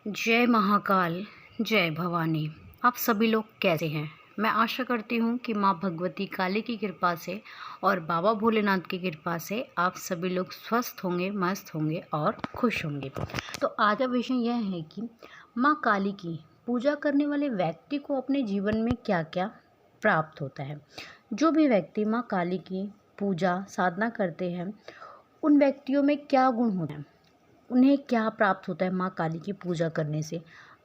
जय महाकाल, जय भवानी। आप सभी लोग कैसे हैं? मैं आशा करती हूँ कि माँ भगवती काली की कृपा से और बाबा भोलेनाथ की कृपा से आप सभी लोग स्वस्थ होंगे, मस्त होंगे और खुश होंगे। तो आज का विषय यह है कि माँ काली की पूजा करने वाले व्यक्ति को अपने जीवन में क्या-क्या प्राप्त होता है। जो भी व्यक्ति माँ काली की पूजा साधना करते हैं, उन व्यक्तियों में क्या गुण होते हैं, उन्हें क्या प्राप्त होता है माँ काली की पूजा करने से।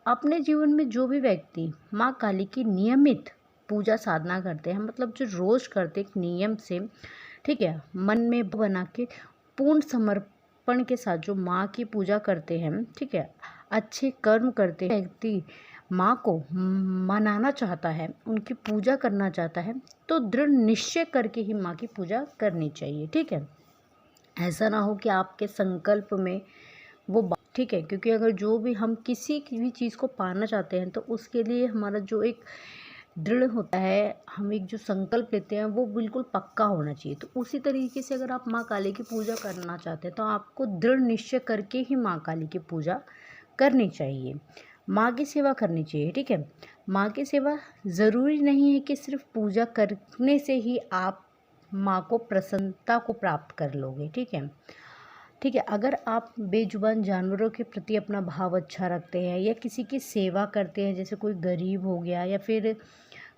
अपने जीवन में जो भी व्यक्ति माँ काली की नियमित पूजा साधना करते हैं, मतलब जो रोज़ करते एक नियम से, ठीक है, मन में बना के पूर्ण समर्पण के साथ जो माँ की पूजा करते हैं, ठीक है, अच्छे कर्म करते हैं, व्यक्ति माँ को मनाना चाहता है, उनकी पूजा करना चाहता है, तो दृढ़ निश्चय करके ही माँ की पूजा करनी चाहिए। ठीक है, ऐसा ना हो कि आपके संकल्प में वो ठीक है, क्योंकि अगर जो भी हम किसी की भी चीज़ को पाना चाहते हैं तो उसके लिए हमारा जो एक दृढ़ होता है, हम एक जो संकल्प लेते हैं वो बिल्कुल पक्का होना चाहिए। तो उसी तरीके से अगर आप माँ काली की पूजा करना चाहते हैं तो आपको दृढ़ निश्चय करके ही माँ काली की पूजा करनी चाहिए, माँ की सेवा करनी चाहिए। ठीक है, माँ की सेवा ज़रूरी नहीं है कि सिर्फ पूजा करने से ही आप माँ को प्रसन्नता को प्राप्त कर लोगे। ठीक है, ठीक है, अगर आप बेजुबान जानवरों के प्रति अपना भाव अच्छा रखते हैं या किसी की सेवा करते हैं, जैसे कोई गरीब हो गया या फिर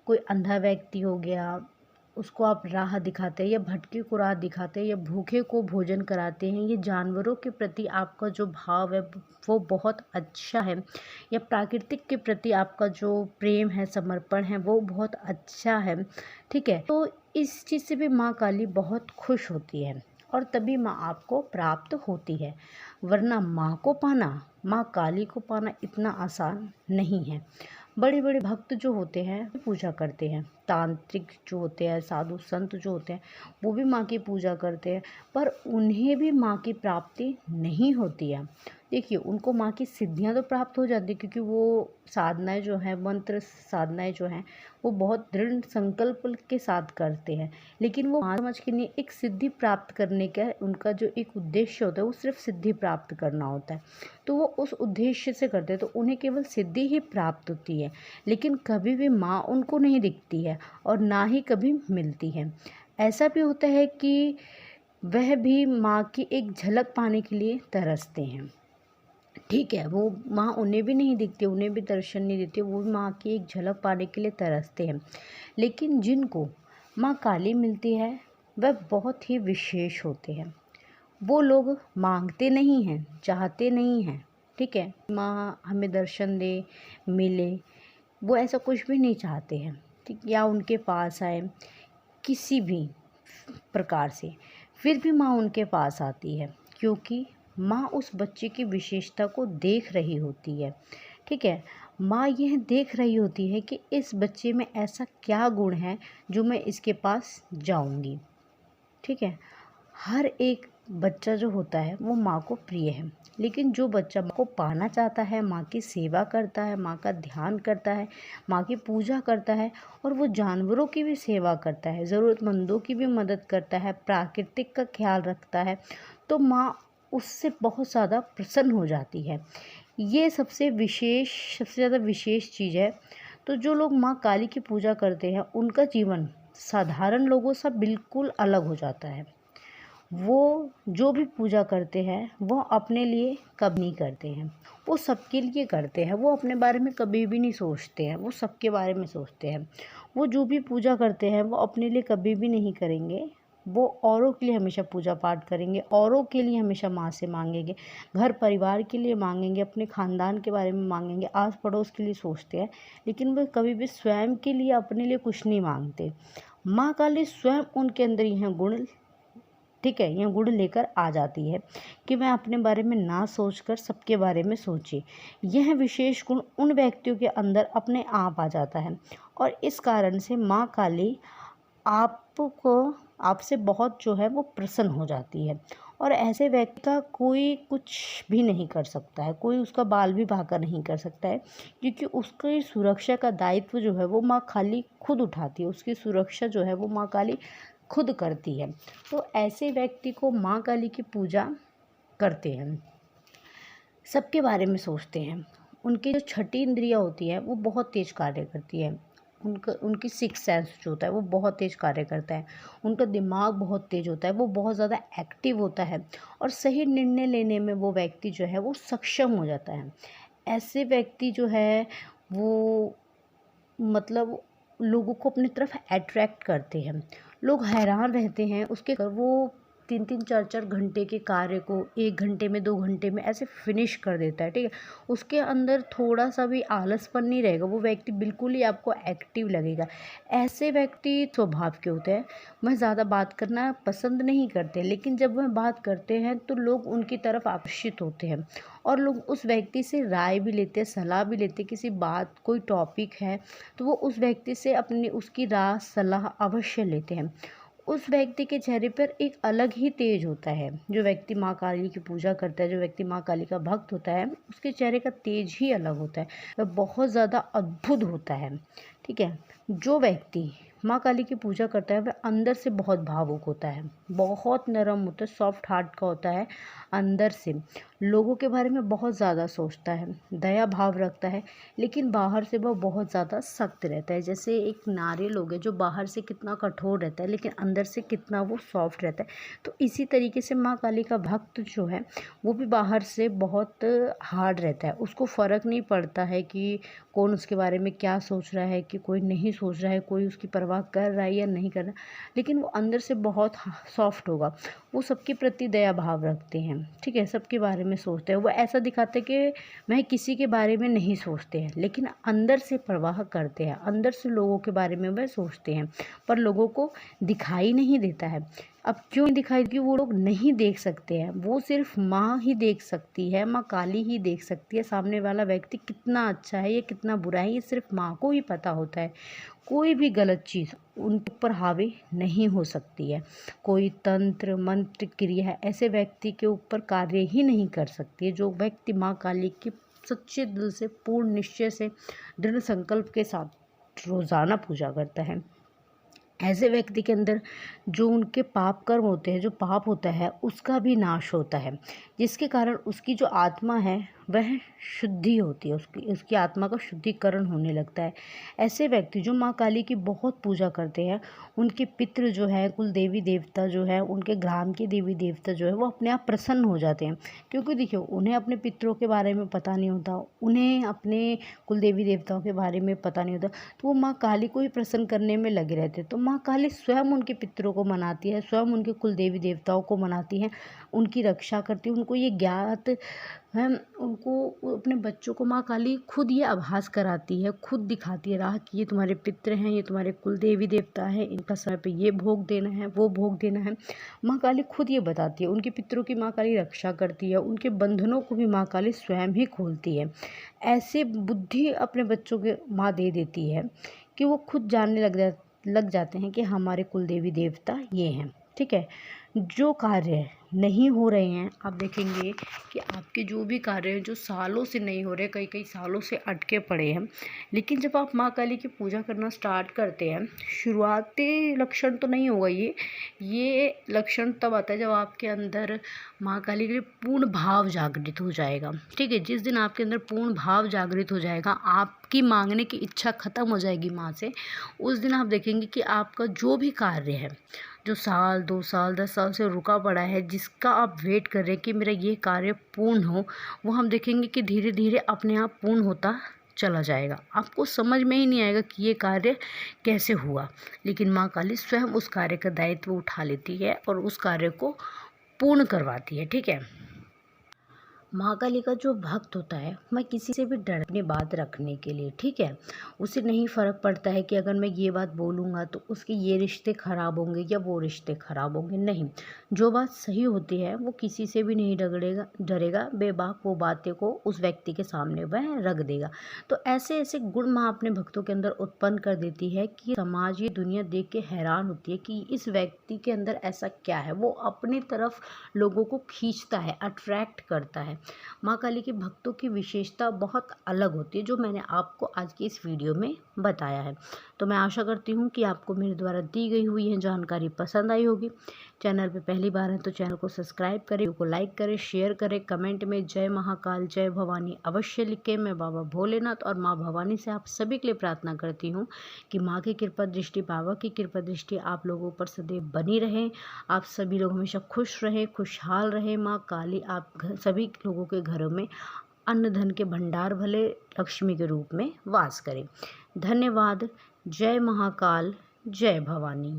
कोई अंधा व्यक्ति हो गया, उसको आप राह दिखाते हैं या भटके को राह दिखाते हैं या भूखे को भोजन कराते हैं, ये जानवरों के प्रति आपका जो भाव है वो बहुत अच्छा है, या प्राकृतिक के प्रति आपका जो प्रेम है, समर्पण है, वो बहुत अच्छा है। ठीक है, तो इस चीज़ से भी माँ काली बहुत खुश होती है और तभी माँ आपको प्राप्त होती है। वरना माँ को पाना, माँ काली को पाना इतना आसान नहीं है। बड़े बड़े भक्त जो होते हैं पूजा करते हैं, तांत्रिक जो होते हैं, साधु संत जो होते हैं, वो भी माँ की पूजा करते हैं, पर उन्हें भी माँ की प्राप्ति नहीं होती है। देखिए, उनको माँ की सिद्धियाँ तो प्राप्त हो जाती है, क्योंकि वो साधनाएं जो हैं, मंत्र साधनाएं जो हैं, वो बहुत दृढ़ संकल्प के साथ करते हैं, लेकिन वो माँ समझ के नहीं, एक सिद्धि प्राप्त करने का उनका जो एक उद्देश्य होता है वो सिर्फ सिद्धि प्राप्त करना होता है, तो वो उस उद्देश्य से करते हैं, तो उन्हें केवल सिद्धि ही प्राप्त होती है, लेकिन कभी भी माँ उनको नहीं दिखती है और ना ही कभी मिलती है। ऐसा भी होता है कि वह भी माँ की एक झलक पाने के लिए तरसते हैं। ठीक है, वो माँ उन्हें भी नहीं दिखती, उन्हें भी दर्शन नहीं देती, वो भी माँ की एक झलक पाने के लिए तरसते हैं। लेकिन जिनको माँ काली मिलती है वह बहुत ही विशेष होते हैं। वो लोग मांगते नहीं हैं, चाहते नहीं हैं। ठीक है, माँ हमें दर्शन दे, मिले, वो ऐसा कुछ भी नहीं चाहते हैं। ठीक, या उनके पास आए किसी भी प्रकार से, फिर भी माँ उनके पास आती है, क्योंकि माँ उस बच्चे की विशेषता को देख रही होती है। ठीक है, माँ यह देख रही होती है कि इस बच्चे में ऐसा क्या गुण है जो मैं इसके पास जाऊंगी। ठीक है, हर एक बच्चा जो होता है वो माँ को प्रिय है, लेकिन जो बच्चा माँ को पाना चाहता है, माँ की सेवा करता है, माँ का ध्यान करता है, माँ की पूजा करता है, और वो जानवरों की भी सेवा करता है, ज़रूरतमंदों की भी मदद करता है, प्राकृतिक का ख्याल रखता है, तो माँ उससे बहुत ज़्यादा प्रसन्न हो जाती है। ये सबसे ज़्यादा विशेष चीज़ है। तो जो लोग माँ काली की पूजा करते हैं उनका जीवन साधारण लोगों से बिल्कुल अलग हो जाता है। वो जो भी पूजा करते हैं वो अपने लिए कभी नहीं करते हैं, वो सबके लिए करते हैं, वो अपने बारे में कभी भी नहीं सोचते हैं, वो सबके बारे में सोचते हैं। वो जो भी पूजा करते हैं वो अपने लिए कभी भी नहीं करेंगे, वो औरों के लिए हमेशा पूजा पाठ करेंगे, औरों के लिए हमेशा माँ से मांगेंगे, घर परिवार के लिए मांगेंगे, अपने ख़ानदान के बारे में मांगेंगे, आस पड़ोस के लिए सोचते हैं, लेकिन वे कभी भी स्वयं के लिए, अपने लिए कुछ नहीं मांगते। माँ काली स्वयं उनके अंदर यह गुण, ठीक है, यह गुण लेकर आ जाती है कि मैं अपने बारे में ना सोचकर सबके बारे में सोचे। यह विशेष गुण उन व्यक्तियों के अंदर अपने आप आ जाता है, और इस कारण से माँ काली आपको, आपसे बहुत जो है वो प्रसन्न हो जाती है, और ऐसे व्यक्ति का कोई कुछ भी नहीं कर सकता है, कोई उसका बाल भी भागा नहीं कर सकता है, क्योंकि उसकी सुरक्षा का दायित्व जो है वो माँ काली खुद उठाती है, उसकी सुरक्षा जो है वो माँ काली खुद करती है। तो ऐसे व्यक्ति को माँ काली की पूजा करते हैं, सबके बारे में सोचते हैं, उनकी जो छठी इंद्रियाँ होती है वो बहुत तेज़ कार्य करती है। उनकी सिक्स सेंस जो होता है वो बहुत तेज़ कार्य करता है। उनका दिमाग बहुत तेज़ होता है, वो बहुत ज़्यादा एक्टिव होता है और सही निर्णय लेने में वो व्यक्ति जो है वो सक्षम हो जाता है। ऐसे व्यक्ति जो है वो मतलब लोगों को अपनी तरफ अट्रैक्ट करते हैं। लोग हैरान रहते हैं उसके वो 3-3 4-4 घंटे के कार्य को 1 घंटे में 2 घंटे में ऐसे फिनिश कर देता है, ठीक है। उसके अंदर थोड़ा-सा भी आलसपन नहीं रहेगा, वो व्यक्ति बिल्कुल ही आपको एक्टिव लगेगा। ऐसे व्यक्ति स्वभाव के होते हैं, वह ज़्यादा बात करना पसंद नहीं करते, लेकिन जब वह बात करते हैं तो लोग उनकी तरफ आकर्षित होते हैं और लोग उस व्यक्ति से राय भी लेते हैं, सलाह भी लेते हैं। किसी बात कोई टॉपिक है तो वो उस व्यक्ति से अपनी उसकी राय सलाह अवश्य लेते हैं। उस व्यक्ति के चेहरे पर एक अलग ही तेज होता है। जो व्यक्ति माँ काली की पूजा करता है, जो व्यक्ति माँ काली का भक्त होता है, उसके चेहरे का तेज ही अलग होता है, वह बहुत ज़्यादा अद्भुत होता है, ठीक है। जो व्यक्ति माँ काली की पूजा करता है वह अंदर से बहुत भावुक होता है, बहुत नरम होता है, सॉफ्ट हार्ट का होता है। अंदर से लोगों के बारे में बहुत ज़्यादा सोचता है, दया भाव रखता है, लेकिन बाहर से वह बहुत ज़्यादा सख्त रहता है। जैसे एक नारियल हो गया जो बाहर से कितना कठोर रहता है लेकिन अंदर से कितना वो सॉफ्ट रहता है। तो इसी तरीके से माँ काली का भक्त जो है वो भी बाहर से बहुत हार्ड रहता है। उसको फ़र्क नहीं पड़ता है कि कौन उसके बारे में क्या सोच रहा है, कि कोई नहीं सोच रहा है, कोई उसकी परवाह कर रहा है या नहीं कर रहा, लेकिन वो अंदर से बहुत सॉफ्ट होगा। वो सबके प्रति दया भाव रखते हैं, ठीक है, सबके बारे में सोचते हैं। वो ऐसा दिखाते हैं कि वह किसी के बारे में नहीं सोचते हैं, लेकिन अंदर से परवाह करते हैं, अंदर से लोगों के बारे में वह सोचते हैं, पर लोगों को दिखाई नहीं देता है। अब क्यों नहीं दिखाई? क्योंकि वो लोग नहीं देख सकते हैं, वो सिर्फ माँ ही देख सकती है, माँ काली ही देख सकती है सामने वाला व्यक्ति कितना अच्छा है या कितना बुरा है, ये सिर्फ माँ को ही पता होता है। कोई भी गलत चीज़ उन पर हावी नहीं हो सकती है। कोई तंत्र मंत्र क्रिया ऐसे व्यक्ति के ऊपर कार्य ही नहीं कर सकती है। जो व्यक्ति माँ काली की सच्चे दिल से पूर्ण निश्चय से दृढ़ संकल्प के साथ रोज़ाना पूजा करता है, ऐसे व्यक्ति के अंदर जो उनके पाप कर्म होते हैं, जो पाप होता है उसका भी नाश होता है, जिसके कारण उसकी जो आत्मा है वह शुद्धि होती है, उसकी आत्मा का शुद्धिकरण होने लगता है। ऐसे व्यक्ति जो माँ काली की बहुत पूजा करते हैं, उनके पितृ जो है, कुल देवी देवता जो है, उनके ग्राम के देवी देवता जो है वो अपने आप प्रसन्न हो जाते हैं। क्योंकि देखिए उन्हें अपने पितरों के बारे में पता नहीं होता, उन्हें अपने कुल देवी देवताओं के बारे में पता नहीं होता, तो वो माँ काली को ही प्रसन्न करने में लगे रहते हैं। तो माँ काली स्वयं उनके पितरों को मनाती है, स्वयं उनके कुल देवी देवताओं को मनाती हैं, उनकी रक्षा करती है। उनको ये ज्ञात है, उनको अपने बच्चों को माँ काली खुद ये आभास कराती है, खुद दिखाती है राह कि ये तुम्हारे पितृ हैं, ये तुम्हारे कुल देवी देवता हैं, इनका समय पे ये भोग देना है, वो भोग देना है। माँ काली खुद ये बताती है, उनके पितरों की माँ काली रक्षा करती है, उनके बंधनों को भी माँ काली स्वयं ही खोलती है। ऐसे बुद्धि अपने बच्चों के माँ दे देती है कि वो खुद जानने लग जाते हैं कि हमारे कुल देवी देवता ये हैं, ठीक है। जो कार्य नहीं हो रहे हैं, आप देखेंगे कि आपके जो भी कार्य हैं जो सालों से नहीं हो रहे, कई कई सालों से अटके पड़े हैं, लेकिन जब आप माँ काली की पूजा करना स्टार्ट करते हैं, शुरुआती लक्षण तो नहीं होगा ये लक्षण तब आता है जब आपके अंदर माँ काली के लिए पूर्ण भाव जागृत हो जाएगा, ठीक है। जिस दिन आपके अंदर पूर्ण भाव जागृत हो जाएगा, आपकी मांगने की इच्छा खत्म हो जाएगी माँ से, उस दिन आप देखेंगे कि आपका जो भी कार्य है, जो साल 2 साल 10 साल से रुका पड़ा है, जिसका आप वेट कर रहे हैं कि मेरा ये कार्य पूर्ण हो, वो हम देखेंगे कि धीरे धीरे अपने आप पूर्ण होता चला जाएगा। आपको समझ में ही नहीं आएगा कि ये कार्य कैसे हुआ, लेकिन माँ काली स्वयं उस कार्य का दायित्व उठा लेती है और उस कार्य को पूर्ण करवाती है, ठीक है। माँ काली का जो भक्त होता है वह किसी से भी डर अपनी बात रखने के लिए, ठीक है। उसे नहीं फ़र्क पड़ता है कि अगर मैं ये बात बोलूँगा तो उसके ये रिश्ते ख़राब होंगे या वो रिश्ते ख़राब होंगे, नहीं। जो बात सही होती है वो किसी से भी नहीं डरेगा, बेबाक वो बातें को उस व्यक्ति के सामने वह रख देगा। तो ऐसे ऐसे गुण माँ अपने भक्तों के अंदर उत्पन्न कर देती है कि समाज, ये दुनिया देख के हैरान होती है कि इस व्यक्ति के अंदर ऐसा क्या है। वो अपनी तरफ लोगों को खींचता है, अट्रैक्ट करता है। माँ काली के भक्तों की विशेषता बहुत अलग होती है, जो मैंने आपको आज की इस वीडियो में बताया है। तो मैं आशा करती हूँ कि आपको मेरे द्वारा दी गई हुई है जानकारी पसंद आई होगी। चैनल पे पहली बार है तो चैनल को सब्सक्राइब करें, वीडियो को लाइक करें, शेयर करें, कमेंट में जय महाकाल जय भवानी अवश्य लिखें। मैं बाबा भोलेनाथ और माँ भवानी से आप सभी के लिए प्रार्थना करती हूँ कि माँ की कृपा दृष्टि, बाबा की कृपा दृष्टि आप लोगों पर सदैव बनी रहे। आप सभी लोग हमेशा खुश रहें, खुशहाल रहें। माँ काली आप सभी लोगों के घरों में अन्न धन के भंडार भले लक्ष्मी के रूप में वास करें। धन्यवाद। जय महाकाल जय भवानी।